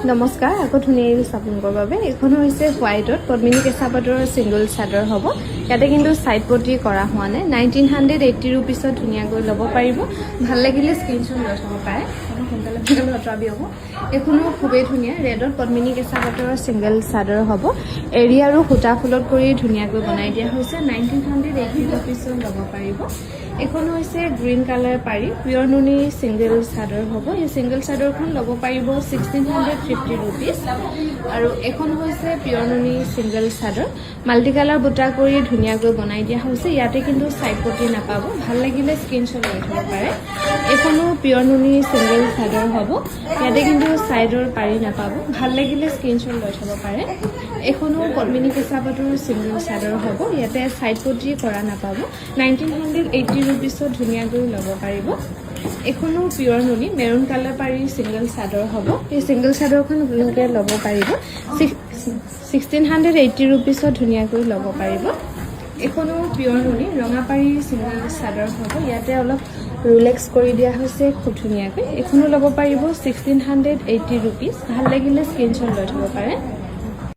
নমস্কাৰ আকৌ ধুনীয়া আপোনালোকৰ বাবে এইখন হৈছে হোৱাইটত পদ্মিনী কেঁচা পাটৰ ছিংগল চাদৰ হ'ব ইয়াতে কিন্তু সাইড পটি কৰা হোৱা নাই 1980 रुपीसত ধুনীয়াকৈ ল'ব পাৰিব ভাল লাগিলে স্ক্ৰিনশ্বট লৈ থব পাৰে সোনকালে অটৰাবি হ'ব এখনো খুবেই ধুনীয়া ৰেডত পদ্মিনী কেঁচা পাটৰ ছিংগল চাদৰ হ'ব এৰি আৰু সূতা ফুলত কৰি ধুনীয়াকৈ বনাই দিয়া হৈছে 1980 रुपीसত ল'ব পাৰিব এখন হৈছে গ্ৰীন কালাৰ পাৰি পিয়ৰ নুনি ছিংগল চাদৰ হ'ব এই ছিংগল চাদৰখন ল'ব পাৰিব 1650 रुपीस আৰু এখন হৈছে পিয়ৰ নুনি ছিংগল চাদৰ মাল্টি কালাৰ বুটা কৰি ধুনীয়াকৈ বনাই দিয়া হৈছে ইয়াতে কিন্তু সাইড পটি নাপাব ভাল লাগিলে স্ক্ৰিনশ্বট লৈ থব পাৰে এখনো পিয়ৰ নুনি ছিংগল চাদৰ হ'ব ইয়াতে কিন্তু সাইডৰ পাৰি নাপাব ভাল লাগিলে স্ক্ৰিনশ্বট লৈ থব পাৰে এখনো পদ্মিনী কেঁচা পাটৰ ছিংগল চাদৰ হ'ব ইয়াতে সাইড পটি কৰা নাপাব 1980 रुपीसত ধুনীয়াকৈ ল'ব পাৰিব এখনো পিয়ৰ নুনি মেৰুন কালাৰ পাৰি ছিংগল চাদৰ হ'ব এই ছিংগল চাদৰখন আপোনালোকে ল'ব পাৰিব 1680 रुपीसত ধুনীয়াকৈ ল'ব পাৰিব এখনো পিয়ৰ নুনি ৰঙা পাৰি ছিংগল চাদৰ হ'ব ইয়াতে অলপ ৰিলেক্স কৰি দিয়া হৈছে খুব ধুনীয়াকৈ এখনো ল'ব পাৰিব 1680 रुपीस ভাল লাগিলে স্ক্ৰিনশ্বট লৈ থব পাৰে